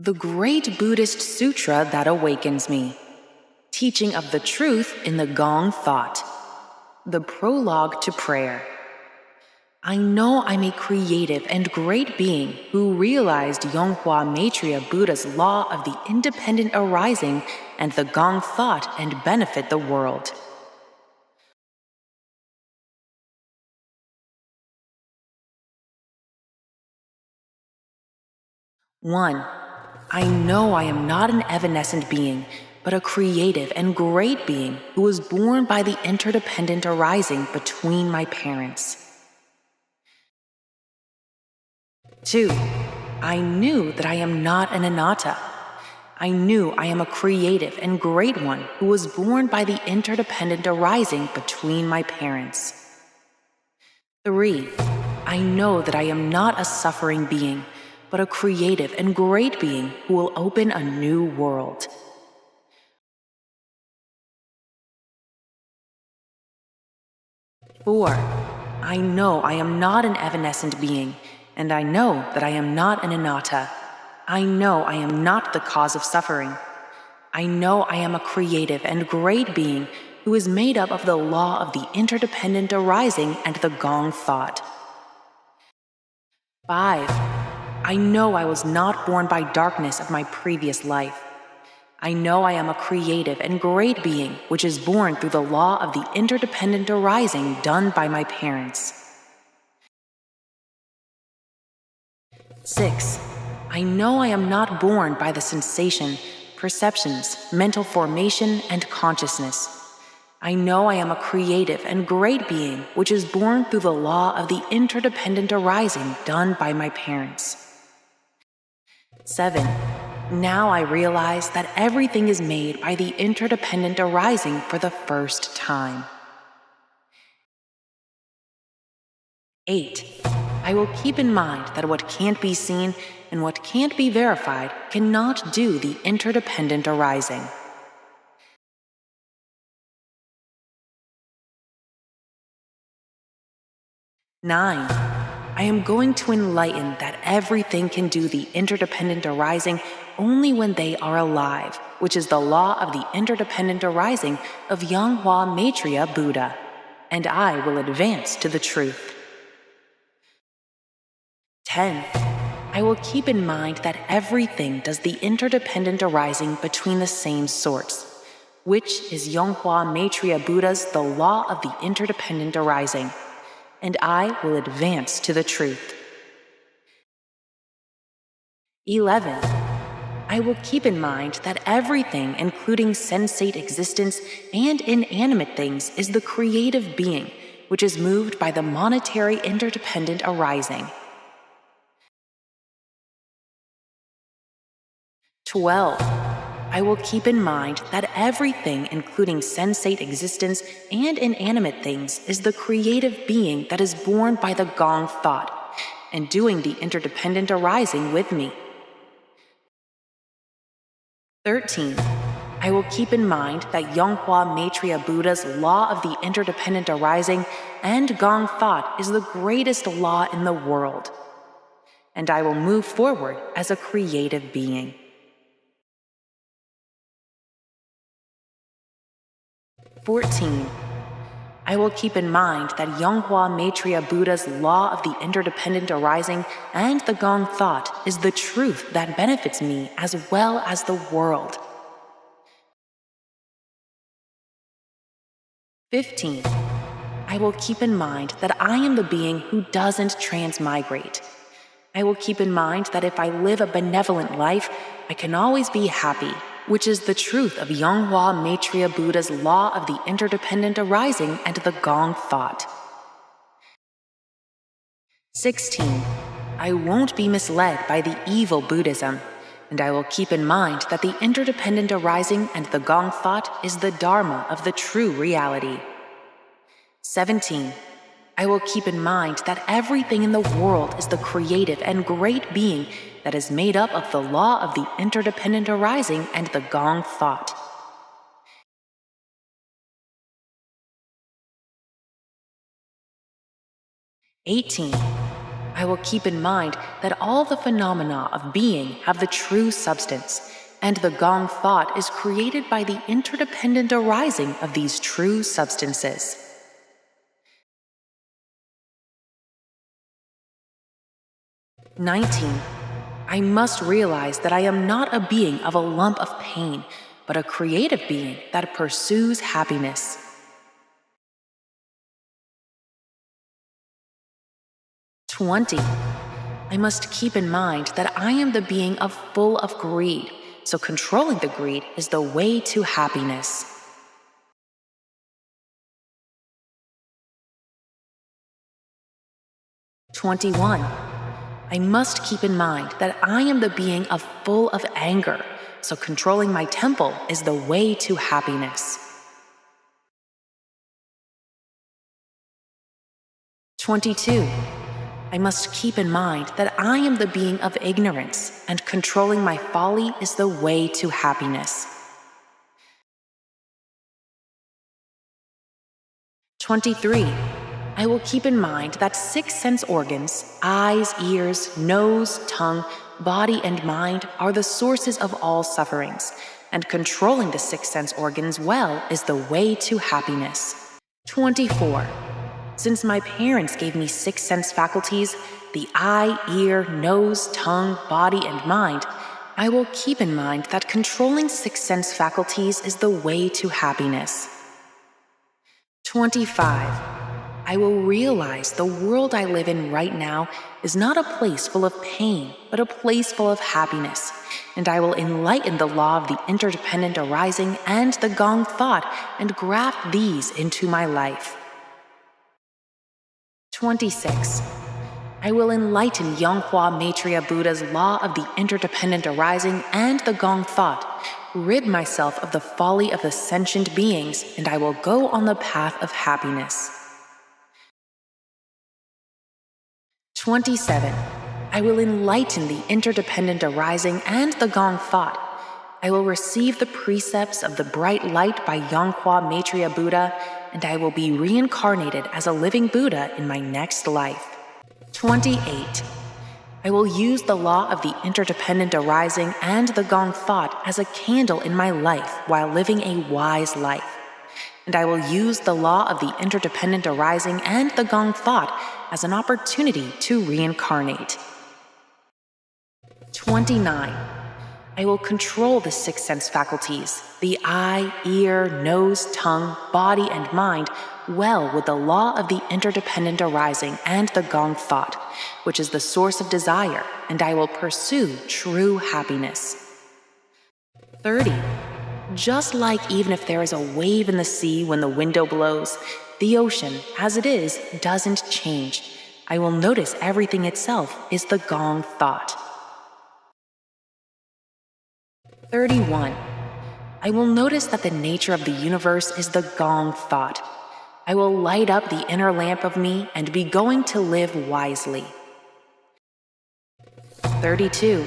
The Great Buddhist Sutra that awakens me. Teaching of the truth in the Gong Thought. The prologue to prayer. I know I'm a creative and great being who realized 용화미륵 Buddha's law of the independent arising and the Gong Thought and benefit the world. One, I know I am not an evanescent being, but a creative and great being who was born by the interdependent arising between my parents. 2. I knew that I am not an anatta. I knew I am a creative and great one who was born by the interdependent arising between my parents. 3. I know that I am not a suffering being, but a creative and great being who will open a new world. 4. I know I am not an evanescent being, and I know that I am not an anatta. I know I am not the cause of suffering. I know I am a creative and great being who is made up of the law of the interdependent arising and the Gong Thought. 5. I know I was not born by darkness of my previous life. I know I am a creative and great being which is born through the law of the interdependent arising done by my parents. 6. I know I am not born by the sensation, perceptions, mental formation, and consciousness. I know I am a creative and great being which is born through the law of the interdependent arising done by my parents. 7. Now I realize that everything is made by the interdependent arising for the first time. 8. I will keep in mind that what can't be seen and what can't be verified cannot do the interdependent arising. 9. I am going to enlighten that everything can do the interdependent arising only when they are alive, which is the law of the interdependent arising of 용화미륵 Buddha, and I will advance to the truth. 10. I will keep in mind that everything does the interdependent arising between the same sorts, which is 용화미륵 Buddha's the law of the interdependent arising, and I will advance to the truth. 11. I will keep in mind that everything, including sensate existence and inanimate things, is the creative being, which is moved by the monetary interdependent arising. 12. I will keep in mind that everything, including sensate existence and inanimate things, is the creative being that is born by the Gong Thought and doing the interdependent arising with me. 13. I will keep in mind that 용화미륵 Buddha's law of the interdependent arising and Gong Thought is the greatest law in the world, and I will move forward as a creative being. 14. I will keep in mind that 용화미륵 Buddha's law of the interdependent arising and the Gong Thought is the truth that benefits me as well as the world. 15. I will keep in mind that I am the being who doesn't transmigrate. I will keep in mind that if I live a benevolent life, I can always be happy, which is the truth of 용화미륵 Buddha's law of the interdependent arising and the Gong Thought. 16. I won't be misled by the evil Buddhism, and I will keep in mind that the interdependent arising and the Gong Thought is the Dharma of the true reality. 17. I will keep in mind that everything in the world is the creative and great being that is made up of the law of the interdependent arising and the Gong Thought. 18. I will keep in mind that all the phenomena of being have the true substance, and the gong thought is created by the interdependent arising of these true substances. I must realize that I am not a being of a lump of pain, but a creative being that pursues happiness. 20. I must keep in mind that I am the being full of greed, so controlling the greed is the way to happiness. 21. I must keep in mind that I am the being full of anger, so controlling my temple is the way to happiness. 22. I must keep in mind that I am the being of ignorance, and controlling my folly is the way to happiness. 23. I will keep in mind that 6 sense organs, eyes, ears, nose, tongue, body, and mind are the sources of all sufferings, and controlling the 6 sense organs well is the way to happiness. 24. Since my parents gave me 6 sense faculties, the eye, ear, nose, tongue, body, and mind, I will keep in mind that controlling 6 sense faculties is the way to happiness. 25. I will realize the world I live in right now is not a place full of pain, but a place full of happiness, and I will enlighten the law of the interdependent arising and the gong thought and graft these into my life. 26. I will enlighten 용화미륵 Buddha's law of the interdependent arising and the gong thought, rid myself of the folly of the sentient beings, and I will go on the path of happiness. 27. I will enlighten the interdependent arising and the gong thought. I will receive the precepts of the bright light by 용화미륵 Buddha, and I will be reincarnated as a living Buddha in my next life. 28. I will use the law of the interdependent arising and the gong thought as a candle in my life while living a wise life. And I will use the law of the interdependent arising and the gong thought as an opportunity to reincarnate. 29. I will control the 6 sense faculties, the eye, ear, nose, tongue, body, and mind, well with the law of the interdependent arising and the gong thought, which is the source of desire, and I will pursue true happiness. 30. Just like even if there is a wave in the sea when the window blows, the ocean, as it is, doesn't change. I will notice everything itself is the gong thought. 31. I will notice that the nature of the universe is the gong thought. I will light up the inner lamp of me and be going to live wisely. 32.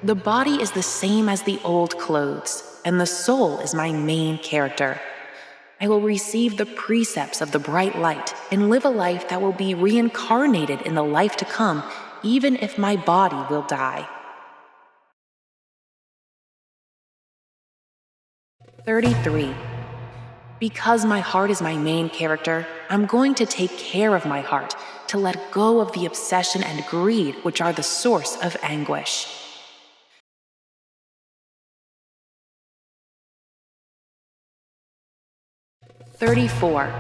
The body is the same as the old clothes, and the soul is my main character. I will receive the precepts of the bright light and live a life that will be reincarnated in the life to come, even if my body will die. 33. Because my heart is my main character, I'm going to take care of my heart, to let go of the obsession and greed which are the source of anguish. 34.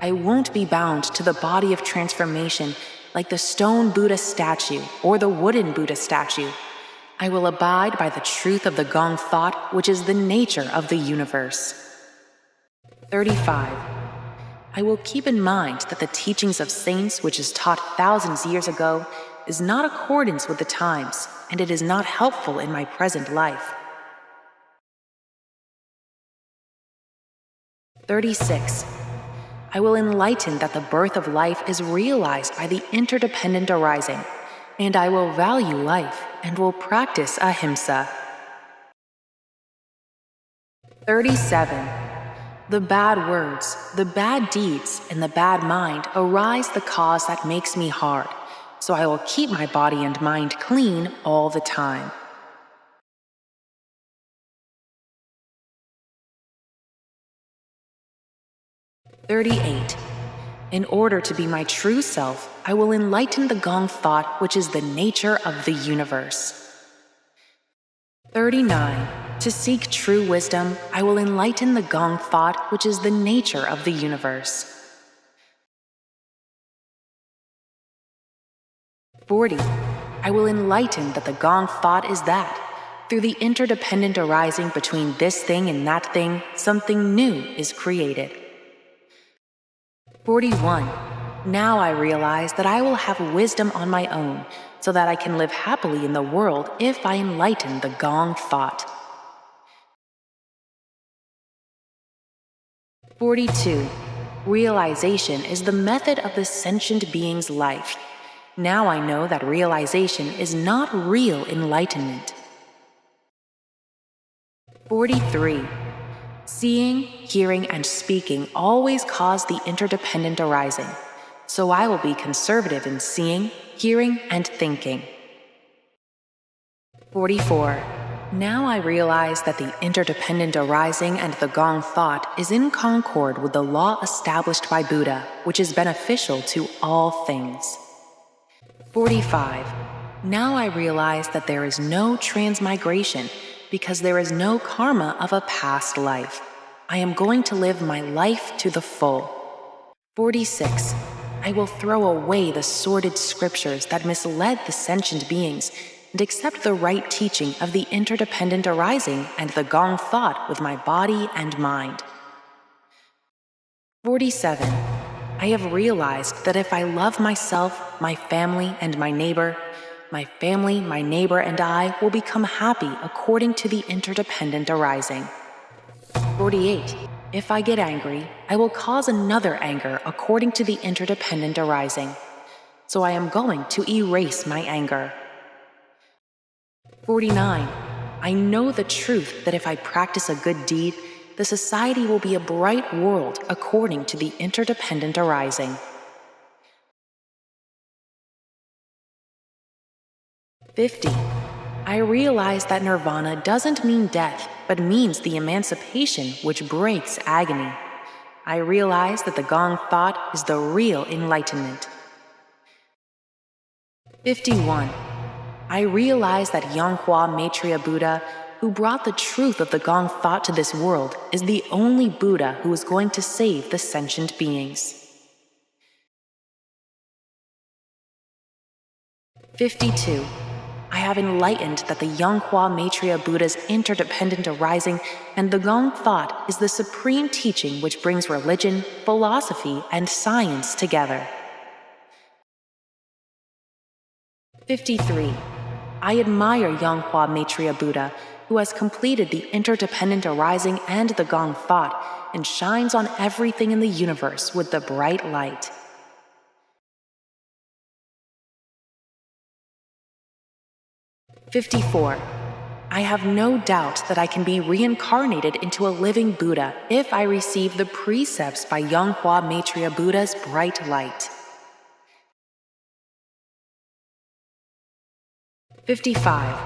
I won't be bound to the body of transformation like the stone Buddha statue or the wooden Buddha statue. I will abide by the truth of the gong thought, which is the nature of the universe. 35. I will keep in mind that the teachings of saints, which is taught thousands years ago, is not accordance with the times, and it is not helpful in my present life. 36. I will enlighten that the birth of life is realized by the interdependent arising, and I will value life and will practice ahimsa. 37. The bad words, the bad deeds, and the bad mind arise the cause that makes me hard, so I will keep my body and mind clean all the time. "38. In order to be my true self, I will enlighten the gong thought, which is the nature of the universe. 39. To seek true wisdom, I will enlighten the gong thought, which is the nature of the universe. 40. I will enlighten that the gong thought is that, through the interdependent arising between this thing and that thing, something new is created. 41. Now I realize that I will have wisdom on my own, so that I can live happily in the world if I enlighten the gong thought. 42. Realization is the method of the sentient being's life. Now I know that realization is not real enlightenment. 43. Seeing, hearing, and speaking always cause the interdependent arising, so I will be conservative in seeing, hearing, and thinking. 44. Now I realize that the interdependent arising and the gong thought is in concord with the law established by Buddha, which is beneficial to all things. 45. Now I realize that there is no transmigration, because there is no karma of a past life. I am going to live my life to the full. 46. I will throw away the sordid scriptures that misled the sentient beings and accept the right teaching of the interdependent arising and the gong thought with my body and mind. 47. I have realized that if I love myself, my family, and my neighbor, my family, my neighbor, and I will become happy according to the interdependent arising. 48. If I get angry, I will cause another anger according to the interdependent arising. So I am going to erase my anger. 49. I know the truth that if I practice a good deed, the society will be a bright world according to the interdependent arising. 50. I realize that nirvana doesn't mean death, but means the emancipation which breaks agony. I realize that the gong thought is the real enlightenment. 51. I realize that 용화미륵 Buddha, who brought the truth of the gong thought to this world, is the only Buddha who is going to save the sentient beings. 52. I have enlightened that the 용화미륵 Buddha's interdependent arising and the gong thought is the supreme teaching which brings religion, philosophy, and science together. 53. I admire 용화미륵 Buddha, who has completed the interdependent arising and the gong thought and shines on everything in the universe with the bright light. 54. I have no doubt that I can be reincarnated into a living Buddha if I receive the precepts by 용화미륵 Buddha's bright light. 55.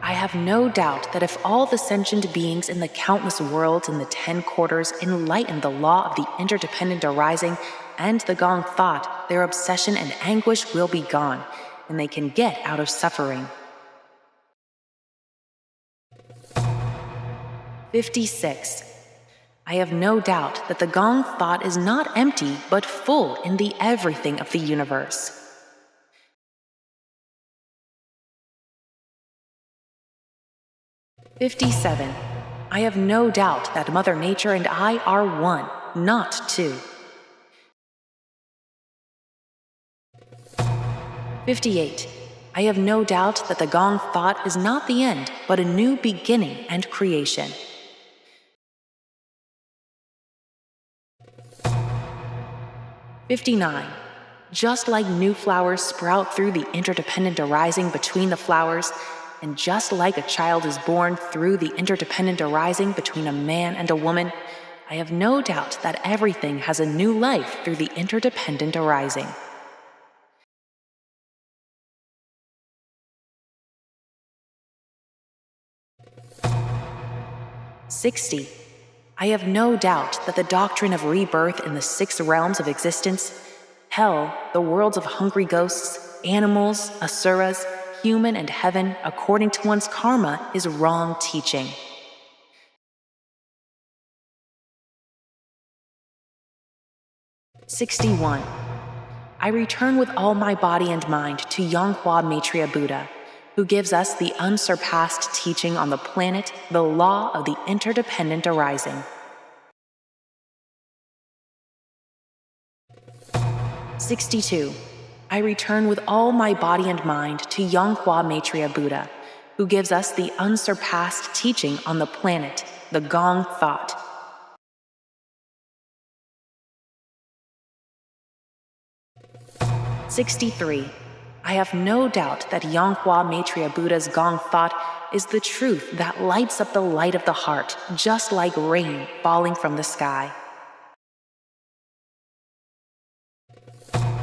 I have no doubt that if all the sentient beings in the countless worlds in the 10 quarters enlighten the law of the interdependent arising and the gong thought, their obsession and anguish will be gone, and they can get out of suffering. 56. I have no doubt that the gong thought is not empty but full in the everything of the universe. 57. I have no doubt that Mother Nature and I are one, not two. 58. I have no doubt that the gong thought is not the end, but a new beginning and creation. 59. Just like new flowers sprout through the interdependent arising between the flowers, and just like a child is born through the interdependent arising between a man and a woman, I have no doubt that everything has a new life through the interdependent arising. 60. I have no doubt that the doctrine of rebirth in the 6 realms of existence, hell, the worlds of hungry ghosts, animals, asuras, human, and heaven, according to one's karma, is wrong teaching. 61. I return with all my body and mind to 용화미륵 who gives us the unsurpassed teaching on the planet, the law of the interdependent arising. 62. I return with all my body and mind to 용화미륵 who gives us the unsurpassed teaching on the planet, the Gong thought. 63. I have no doubt that 용화미륵's Gong thought is the truth that lights up the light of the heart, just like rain falling from the sky.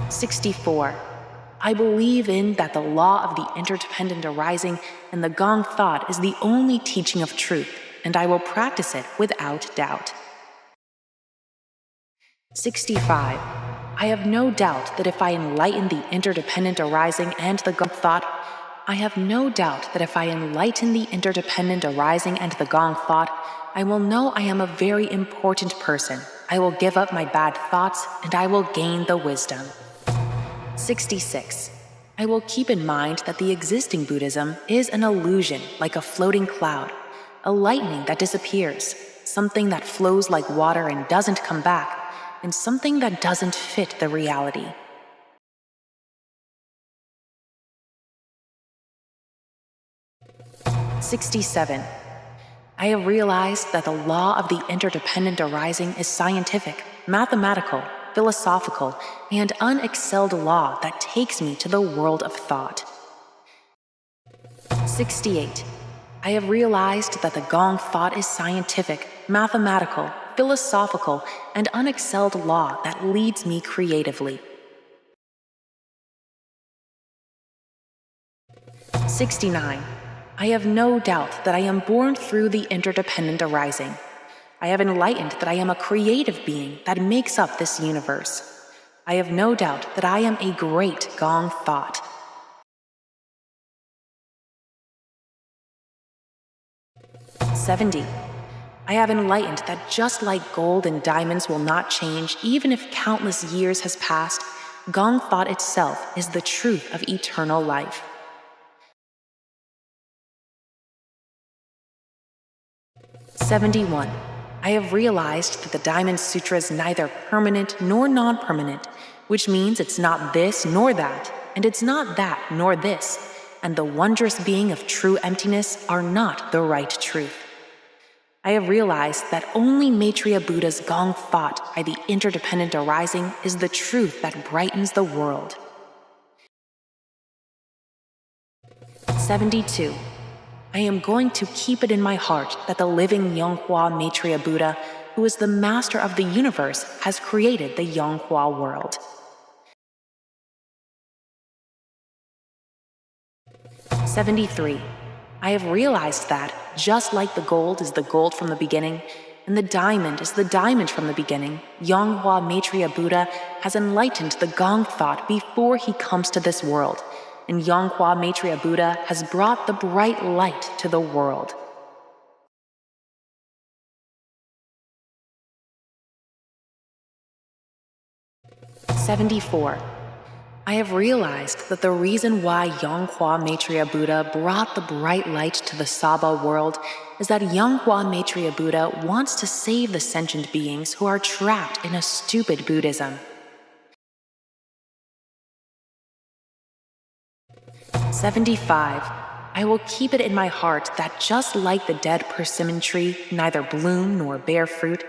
64. I believe in that the law of the interdependent arising and the Gong thought is the only teaching of truth, and I will practice it without doubt. 65. I have no doubt that if I enlighten the interdependent arising and the Gong thought, I have no doubt that if I enlighten the interdependent arising and the Gong thought, I will know I am a very important person. I will give up my bad thoughts and I will gain the wisdom. 66. I will keep in mind that the existing Buddhism is an illusion like a floating cloud, a lightning that disappears, something that flows like water and doesn't come back, and something that doesn't fit the reality. 67. I have realized that the law of the interdependent arising is scientific, mathematical, philosophical, and unexcelled law that takes me to the world of thought. 68. I have realized that the Gong thought is scientific, mathematical, philosophical, and unexcelled law that leads me creatively. 69. I have no doubt that I am born through the interdependent arising. I have enlightened that I am a creative being that makes up this universe. I have no doubt that I am a great Gong thought. 70. I have enlightened that just like gold and diamonds will not change even if countless years has passed, Gong thought itself is the truth of eternal life. 71. I have realized that the Diamond Sutra is neither permanent nor non-permanent, which means it's not this nor that, and it's not that nor this, and the wondrous being of true emptiness are not the right truth. I have realized that only Maitreya Buddha's Gong thought by the interdependent arising is the truth that brightens the world. 72. I am going to keep it in my heart that the living Yonghua Maitreya Buddha, who is the master of the universe, has created the Yonghua world. 73. I have realized that, just like the gold is the gold from the beginning, and the diamond is the diamond from the beginning, Yonghua Maitreya Buddha has enlightened the Gong thought before he comes to this world, and Yonghua Maitreya Buddha has brought the bright light to the world. 74. I have realized that the reason why Yonghua Maitreya Buddha brought the bright light to the Saba world is that Yonghua Maitreya Buddha wants to save the sentient beings who are trapped in a stupid Buddhism. 75. I will keep it in my heart that just like the dead persimmon tree neither bloom nor bear fruit,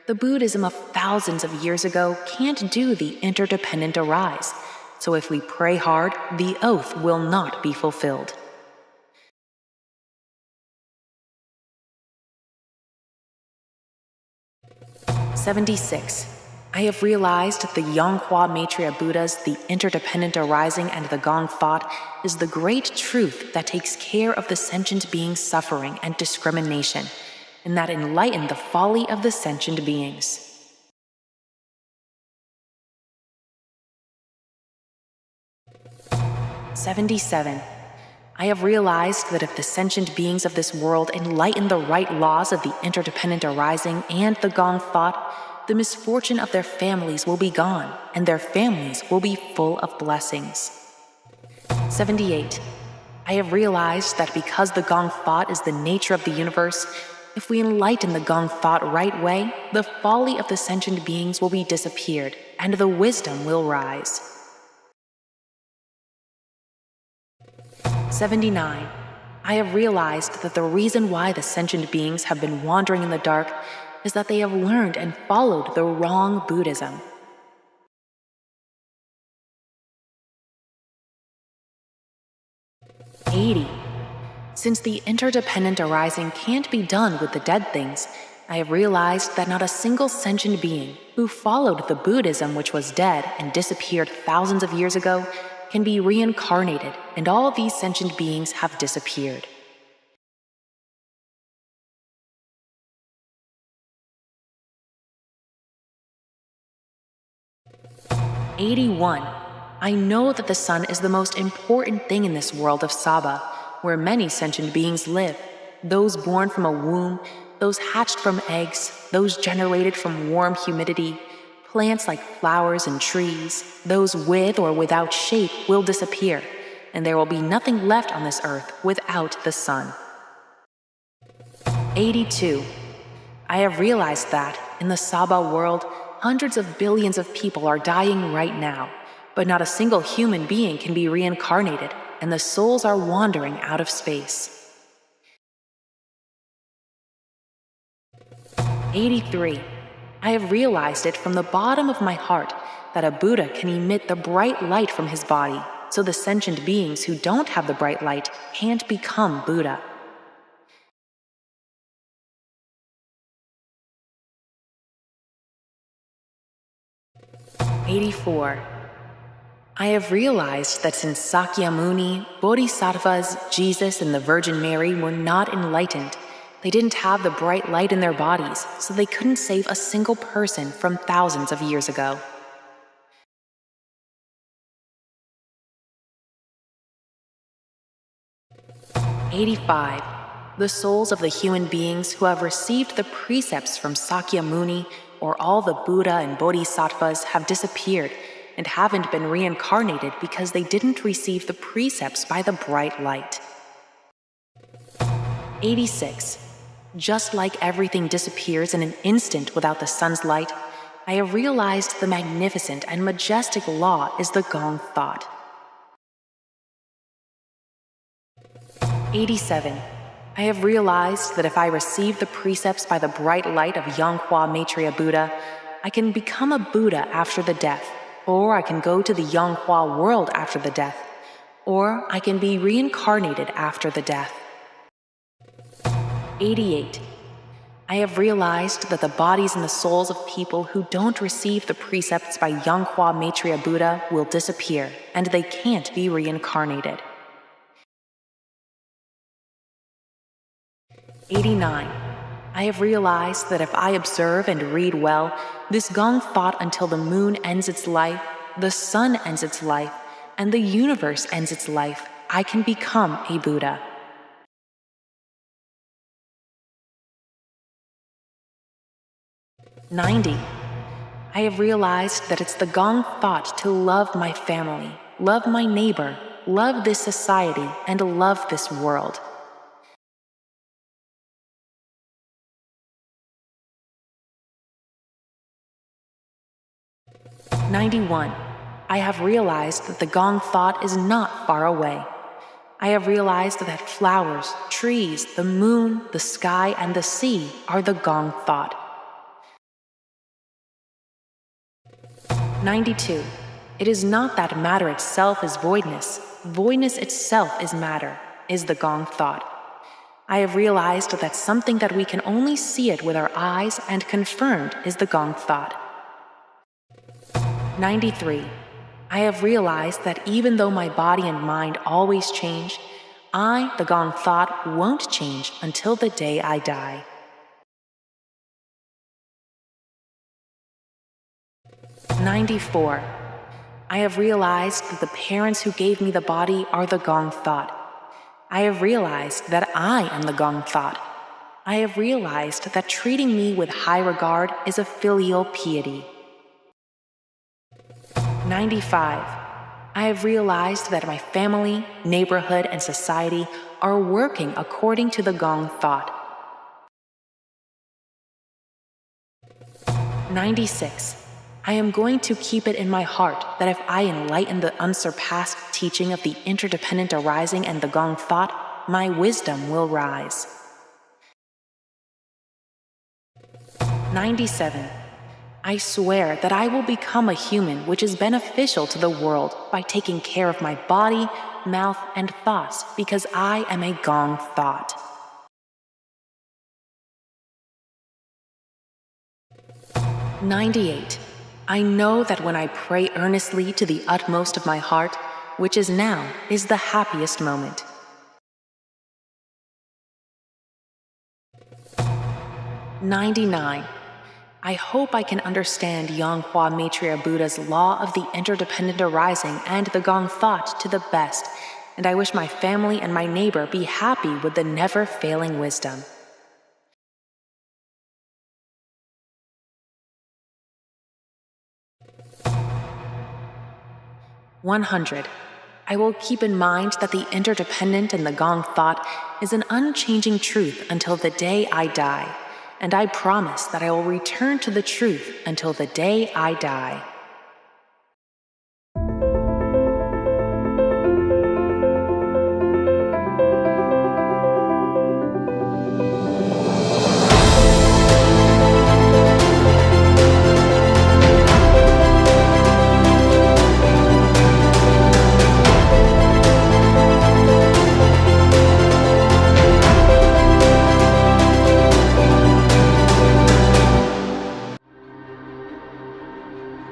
the Buddhism of thousands of years ago can't do the interdependent arise. So if we pray hard, the oath will not be fulfilled. 76. I have realized that the Yonghua Maitreya Buddha's the interdependent arising and the Gong thought is the great truth that takes care of the sentient being's suffering and discrimination, and that enlighten the folly of the sentient beings. "77. I have realized that if the sentient beings of this world enlighten the right laws of the interdependent arising and the gong thought, the misfortune of their families will be gone, and their families will be full of blessings. 78. I have realized that because the gong thought is the nature of the universe, if we enlighten the gong thought right way, the folly of the sentient beings will be disappeared, and the wisdom will rise. 79. I have realized that the reason why the sentient beings have been wandering in the dark is that they have learned and followed the wrong Buddhism. 80. Since the interdependent arising can't be done with the dead things, I have realized that not a single sentient being who followed the Buddhism which was dead and disappeared thousands of years ago can be reincarnated, and all these sentient beings have disappeared. 81. I know that the sun is the most important thing in this world of Saba, where many sentient beings live, those born from a womb, those hatched from eggs, those generated from warm humidity. Plants like flowers and trees, those with or without shape, will disappear, and there will be nothing left on this earth without the sun. 82. I have realized that, in the Saba world, hundreds of billions of people are dying right now, but not a single human being can be reincarnated, and the souls are wandering out of space. 83. I have realized it from the bottom of my heart that a Buddha can emit the bright light from his body, so the sentient beings who don't have the bright light can't become Buddha. 84. I have realized that since Sakyamuni, Bodhisattvas, Jesus, and the Virgin Mary were not enlightened, they didn't have the bright light in their bodies, so they couldn't save a single person from thousands of years ago. 85. The souls of the human beings who have received the precepts from Sakyamuni or all the Buddha and Bodhisattvas have disappeared and haven't been reincarnated because they didn't receive the precepts by the bright light. 86. Just like everything disappears in an instant without the sun's light, I have realized the magnificent and majestic law is the gong thought. 87. I have realized that if I receive the precepts by the bright light of Yonghwa Maitreya Buddha, I can become a Buddha after the death, or I can go to the Yonghwa world after the death, or I can be reincarnated after the death. 88. I have realized that the bodies and the souls of people who don't receive the precepts by Yonghwa Maitreya Buddha will disappear, and they can't be reincarnated. 89. I have realized that if I observe and read well, this gong thought until the moon ends its life, the sun ends its life, and the universe ends its life, I can become a Buddha. 90. I have realized that it's the gong thought to love my family, love my neighbor, love this society, and love this world. 91. I have realized that the gong thought is not far away. I have realized that flowers, trees, the moon, the sky, and the sea are the gong thought. 92. It is not that matter itself is voidness. Voidness itself is matter, is the gong thought. I have realized that something that we can only see it with our eyes and confirmed is the gong thought. 93. I have realized that even though my body and mind always change, I, the gong thought, won't change until the day I die. 94. I have realized that the parents who gave me the body are the gong thought. I have realized that I am the gong thought. I have realized that treating me with high regard is a filial piety. 95. I have realized that my family, neighborhood, and society are working according to the gong thought. 96. I am going to keep it in my heart that if I enlighten the unsurpassed teaching of the interdependent arising and the gong thought, my wisdom will rise. 97. I swear that I will become a human which is beneficial to the world by taking care of my body, mouth, and thoughts because I am a gong thought. 98. I know that when I pray earnestly to the utmost of my heart, which is now, is the happiest moment. 99. I hope I can understand Yonghua Maitreya Buddha's law of the interdependent arising and the gong thought to the best, and I wish my family and my neighbor be happy with the never-failing wisdom. 100. I will keep in mind that the interdependent and the gong thought is an unchanging truth until the day I die, and I promise that I will return to the truth until the day I die.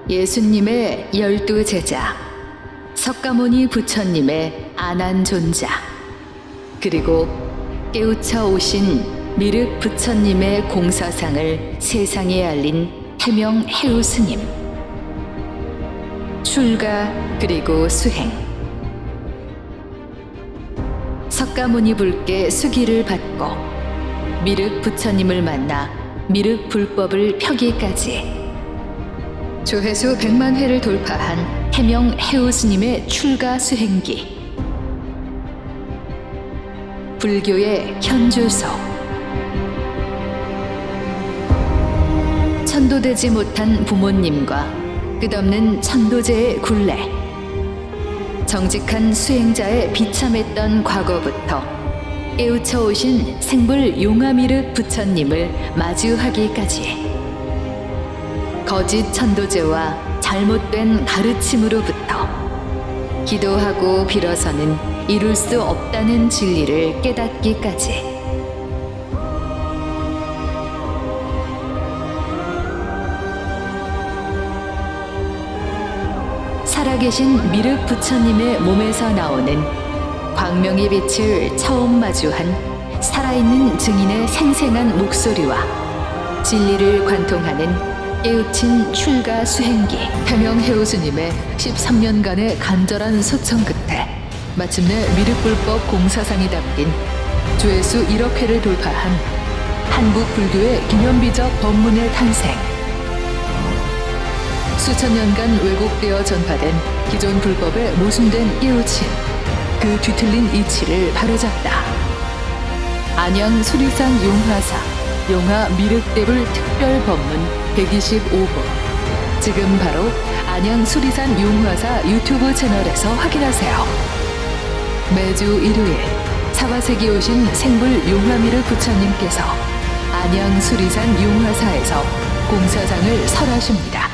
예수님의 12 제자, 석가모니 부처님의 안한존자, 그리고 깨우쳐 오신 미륵 부처님의 공사상을 세상에 알린 태명혜우스님. 출가 그리고 수행. 석가모니 불께 수기를 받고 미륵 부처님을 만나 미륵 불법을 펴기까지 조회수 100만 회를 돌파한 태명혜우스님의 출가 수행기. 불교의 현주소. 천도되지 못한 부모님과 끝없는 천도제의 굴레. 정직한 수행자의 비참했던 과거부터 깨우쳐 오신 생불 용화미륵 부처님을 마주하기까지. 거짓 천도제와 잘못된 가르침으로부터 기도하고 빌어서는 이룰 수 없다는 진리를 깨닫기까지. 살아계신 미륵 부처님의 몸에서 나오는 광명의 빛을 처음 마주한 살아있는 증인의 생생한 목소리와 진리를 관통하는 깨우친 출가 수행기. 태명혜우스님의 13년간의 간절한 소청 끝에 마침내 미륵불법 공사상이 담긴 조회수 1억 회를 돌파한 한국 불교의 기념비적 법문의 탄생. 수천 년간 왜곡되어 전파된 기존 불법에 모순된 깨우침, 그 뒤틀린 이치를 바로잡다. 안양수리산용화사 용화미륵대불 특별법문 125부. 지금 바로 안양수리산용화사 유튜브 채널에서 확인하세요. 매주 일요일 사바세계에 오신 생불 용화미륵부처님께서 안양수리산용화사에서 공사장을 설하십니다.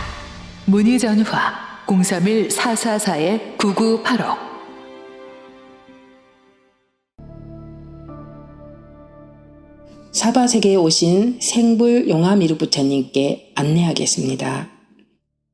문의 전화 031-444-9985. 사바세계에 오신 생불 용화미륵부처님께 안내하겠습니다.